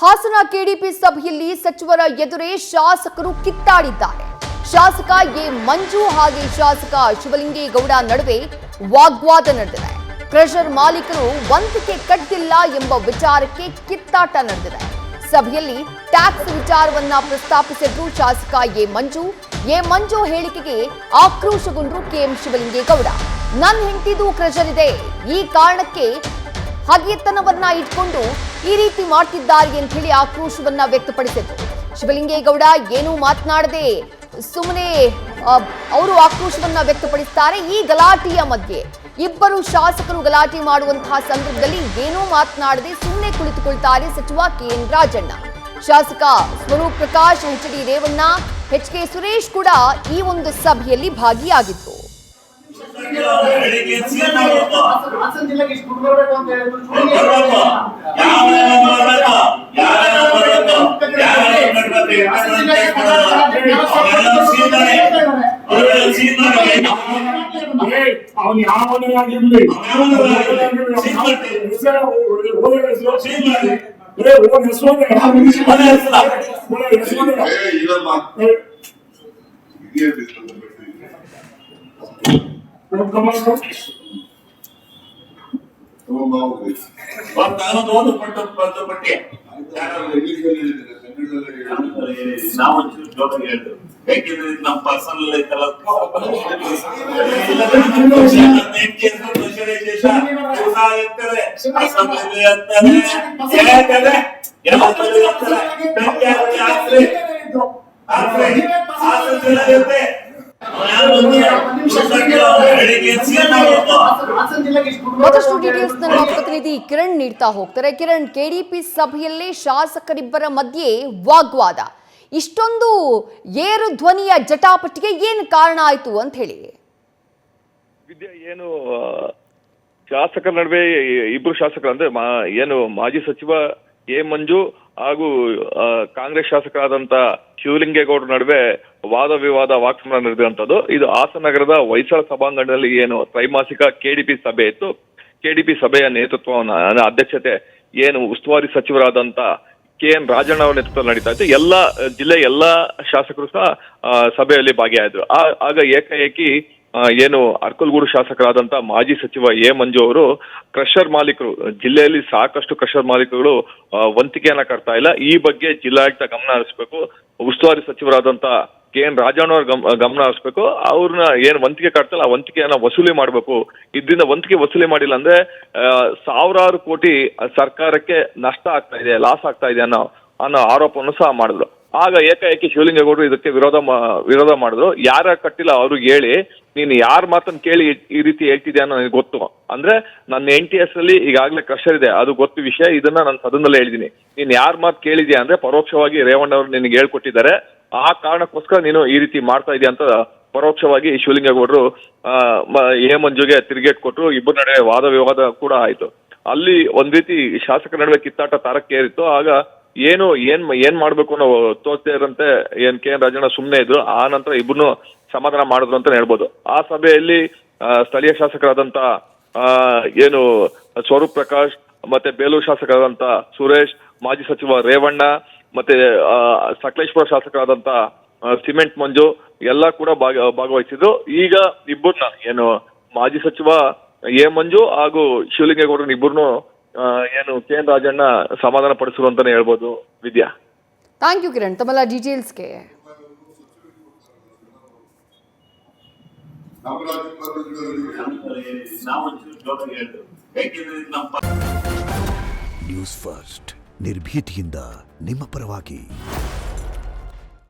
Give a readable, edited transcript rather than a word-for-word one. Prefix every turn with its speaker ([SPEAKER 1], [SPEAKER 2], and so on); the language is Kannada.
[SPEAKER 1] ಹಾಸನ ಕೆಡಿಪಿ ಸಭೆಯಲ್ಲಿ ಸಚಿವರ ಎದುರೇ ಶಾಸಕರು ಕಿತ್ತಾಡಿದ್ದಾರೆ. ಶಾಸಕ ಎ ಮಂಜು ಹಾಗೆ ಶಾಸಕ ಶಿವಲಿಂಗೇಗೌಡ ನಡುವೆ ವಾಗ್ವಾದ ನಡೆದಿದೆ. ಕ್ರಷರ್ ಮಾಲೀಕರು ವಂತಿಗೆ ಕಟ್ಟಿಲ್ಲ ಎಂಬ ವಿಚಾರಕ್ಕೆ ಕಿತ್ತಾಟ ನಡೆದಿದೆ. ಸಭೆಯಲ್ಲಿ ಟ್ಯಾಕ್ಸ್ ವಿಚಾರವನ್ನ ಪ್ರಸ್ತಾಪಿಸಿದ್ರು ಶಾಸಕ ಎ ಮಂಜು ಹೇಳಿಕೆಗೆ ಆಕ್ರೋಶಗೊಂಡ್ರು ಕೆಎಂ ಶಿವಲಿಂಗೇಗೌಡ. ನನ್ನ ಹೆಂಡತಿದು ಕ್ರಷರ್ ಇದೆ, ಈ ಕಾರಣಕ್ಕೆ ಹಗೆತನವನ್ನ ಇಟ್ಕೊಂಡು ಈ ರೀತಿ ಮಾಡ್ತಿದ್ದಾರೆ ಅಂತ ಹೇಳಿ ಆಕ್ರೋಶವನ್ನ ವ್ಯಕ್ತಪಡಿಸಿದ್ರು. ಶಿವಲಿಂಗೇಗೌಡ ಏನೂ ಮಾತನಾಡದೆ ಸುಮ್ಮನೆ ಅವರು ಆಕ್ರೋಶವನ್ನ ವ್ಯಕ್ತಪಡಿಸುತ್ತಾರೆ. ಈ ಗಲಾಟೆಯ ಮಧ್ಯೆ ಇಬ್ಬರು ಶಾಸಕರು ಗಲಾಟೆ ಮಾಡುವಂತಹ ಸಂದರ್ಭದಲ್ಲಿ ಏನೂ ಮಾತನಾಡದೆ ಸುಮ್ಮನೆ ಕುಳಿತುಕೊಳ್ತಾರೆ ಸಚಿವ ಕೆಎನ್ ರಾಜಣ್ಣ. ಶಾಸಕ ಸ್ವರೂಪ್ ಪ್ರಕಾಶ್, ಎಚ್.ಡಿ. ರೇವಣ್ಣ, ಎಚ್.ಕೆ. ಸುರೇಶ್ ಕೂಡ ಈ ಒಂದು ಸಭೆಯಲ್ಲಿ ಭಾಗಿಯಾಗಿದ್ರು.
[SPEAKER 2] ಅವನು ಯಾವನೇ ಆಗಿರ್ಲಿ
[SPEAKER 3] ನಾವು ಯಾಕೆಂದ್ರೆ ನಮ್ಮ ಪರ್ಸನಲ್ ಐತಲ್ಲ
[SPEAKER 1] ಮತ್ತಷ್ಟು ಡೀಟೇಲ್ಸ್ ನಮ್ಮ ಪ್ರತಿನಿಧಿ ಕಿರಣ್ ನೀಡ್ತಾ ಹೋಗ್ತಾರೆ. ಕಿರಣ್, ಕೆಡಿಪಿ ಸಭೆಯಲ್ಲೇ ಶಾಸಕರಿಬ್ಬರ ಮಧ್ಯೆ ವಾಗ್ವಾದ, ಇಷ್ಟೊಂದು ಏರು ಧ್ವನಿಯ ಜಟಾಪಟಿಗೆ ಏನು ಕಾರಣ ಆಯ್ತು ಅಂತ ಹೇಳಿ?
[SPEAKER 4] ವಿದ್ಯಾ, ಏನು ಶಾಸಕರ ನಡುವೆ ಇಬ್ರು ಶಾಸಕರು ಅಂದ್ರೆ ಏನು ಮಾಜಿ ಸಚಿವ ಎ ಮಂಜು ಹಾಗೂ ಕಾಂಗ್ರೆಸ್ ಶಾಸಕರಾದಂತ ಶಿವಲಿಂಗೇಗೌಡರ ನಡುವೆ ವಾದ ವಿವಾದ ವಾಕ್ಸಮರ ನಡೆದಿರುವಂತದ್ದು. ಇದು ಹಾಸನ ನಗರದ ಹೊಯ್ಸಳ ಸಭಾಂಗಣದಲ್ಲಿ ಏನು ತ್ರೈಮಾಸಿಕ ಕೆಡಿಪಿ ಸಭೆ ಇತ್ತು. ಕೆಡಿಪಿ ಸಭೆಯ ನೇತೃತ್ವವನ್ನು ಅಧ್ಯಕ್ಷತೆ ಏನು ಉಸ್ತುವಾರಿ ಸಚಿವರಾದಂತ ಕೆಎನ್ ರಾಜಣ್ಣ ಅವರ ನೇತೃತ್ವದಲ್ಲಿ ನಡೀತಾ ಇತ್ತು. ಎಲ್ಲಾ ಜಿಲ್ಲೆಯ ಎಲ್ಲಾ ಶಾಸಕರು ಸಹ ಸಭೆಯಲ್ಲಿ ಭಾಗಿಯಾದ್ರು. ಆಗ ಏಕಾಏಕಿ ಏನು ಅರ್ಕಲ್ಗೂಡು ಶಾಸಕರಾದಂತ ಮಾಜಿ ಸಚಿವ ಎ ಮಂಜು ಅವರು ಕ್ರಷರ್ ಮಾಲೀಕರು, ಜಿಲ್ಲೆಯಲ್ಲಿ ಸಾಕಷ್ಟು ಕ್ರಷರ್ ಮಾಲೀಕರುಗಳು ವಂತಿಕೆಯನ್ನ ಕಟ್ತಾ ಇಲ್ಲ, ಈ ಬಗ್ಗೆ ಜಿಲ್ಲಾಡಳಿತ ಗಮನ ಹರಿಸಬೇಕು, ಉಸ್ತುವಾರಿ ಸಚಿವರಾದಂತ ಕೆಎನ್ ರಾಜಣ್ಣ ಅವ್ರ ಗಮನ ಹರಿಸಬೇಕು, ಅವ್ರನ್ನ ಏನ್ ವಂತಿಕೆ ಕಟ್ತಲ್ಲ ಆ ವಂತಿಕೆಯನ್ನ ವಸೂಲಿ ಮಾಡ್ಬೇಕು. ಇದರಿಂದ ವಂತಿಕೆ ವಸೂಲಿ ಮಾಡಿಲ್ಲ ಅಂದ್ರೆ ಸಾವಿರಾರು ಕೋಟಿ ಸರ್ಕಾರಕ್ಕೆ ನಷ್ಟ ಆಗ್ತಾ ಇದೆ, ಲಾಸ್ ಆಗ್ತಾ ಇದೆ ಅನ್ನೋ ಆರೋಪವನ್ನು ಸಹ ಮಾಡಿದ್ರು. ಆಗ ಏಕಾಏಕಿ ಶಿವಲಿಂಗೇಗೌಡರು ಇದಕ್ಕೆ ವಿರೋಧ ಮಾಡಿದ್ರು. ಯಾರ ಕಟ್ಟಿಲ್ಲ ಅವ್ರಿಗೆ ಹೇಳಿ, ನೀನು ಯಾರ ಮಾತನ್ನು ಕೇಳಿ ಈ ರೀತಿ ಹೇಳ್ತಿದ್ಯಾ ಅನ್ನೋ ನನಗೆ ಗೊತ್ತು, ಅಂದ್ರೆ ನನ್ನ NTS ಅಲ್ಲಿ ಈಗಾಗಲೇ ಕ್ರಷರ್ ಇದೆ, ಅದು ಗೊತ್ತು ವಿಷಯ, ಇದನ್ನ ನಾನು ಸದನದಲ್ಲೇ ಹೇಳಿದೀನಿ. ನೀನ್ ಯಾರ ಮಾತು ಕೇಳಿದ್ಯಾ ಅಂದ್ರೆ ಪರೋಕ್ಷವಾಗಿ ರೇವಣ್ಣ ಅವರು ನಿನಗೆ ಹೇಳ್ಕೊಟ್ಟಿದ್ದಾರೆ, ಆ ಕಾರಣಕ್ಕೋಸ್ಕರ ನೀನು ಈ ರೀತಿ ಮಾಡ್ತಾ ಇದೀಯ ಅಂತ ಪರೋಕ್ಷವಾಗಿ ಶಿವಲಿಂಗೇಗೌಡರು ಎ ಮಂಜುಗೆ ತಿರುಗೇಟ್ ಕೊಟ್ಟರು. ಇಬ್ಬರ ನಡುವೆ ವಾದ ವಿವಾದ ಕೂಡ ಆಯ್ತು. ಅಲ್ಲಿ ಒಂದ್ ರೀತಿ ಶಾಸಕರ ನಡುವೆ ಕಿತ್ತಾಟ ತಾರಕ್ಕೇರಿತ್ತು. ಆಗ ಏನ್ ಮಾಡ್ಬೇಕು ಅನ್ನೋ ತೋಚದೇ ಇರಂತೆ ಏನ್ ಕೆಎನ್ ರಾಜಣ್ಣ ಸುಮ್ನೆ ಇದ್ರು. ಆ ನಂತರ ಇಬ್ಬರನ್ನು ಸಮಾಧಾನ ಮಾಡಿದ್ರು ಅಂತ ಹೇಳ್ಬೋದು. ಆ ಸಭೆಯಲ್ಲಿ ಸ್ಥಳೀಯ ಶಾಸಕರಾದಂತ ಏನು ಸ್ವರೂಪ್ ಪ್ರಕಾಶ್, ಮತ್ತೆ ಬೇಲೂರು ಶಾಸಕರಾದಂತ ಸುರೇಶ್, ಮಾಜಿ ಸಚಿವ ರೇವಣ್ಣ, ಮತ್ತೆ ಸಕಲೇಶ್ಪುರ ಶಾಸಕರಾದಂತ ಸಿಮೆಂಟ್ ಮಂಜು ಎಲ್ಲ ಕೂಡ ಭಾಗವಹಿಸಿದ್ರು. ಈಗ ಇಬ್ಬರನ್ನ ಏನು ಮಾಜಿ ಸಚಿವ ಎ ಮಂಜು ಹಾಗೂ ಶಿವಲಿಂಗೇಗೌಡರನ್ನ ಇಬ್ಬರನ್ನು ಏನು ಕೆಎನ್ ರಾಜಣ್ಣ ಸಮಾಧಾನ ಪಡಿಸಿದ್ರು ಅಂತಾನೆ ಹೇಳ್ಬೋದು. ವಿದ್ಯಾ,
[SPEAKER 1] ಥ್ಯಾಂಕ್ ಯು ಕಿರಣ್ ತಮ್ಮೆಲ್ಲ ಡೀಟೇಲ್ಸ್ಗೆ.
[SPEAKER 3] ನ್ಯೂಸ್ ಫಸ್ಟ್ ನಿರ್ಭೀತಿಯಿಂದ ನಿಮ್ಮ ಪರವಾಗಿ.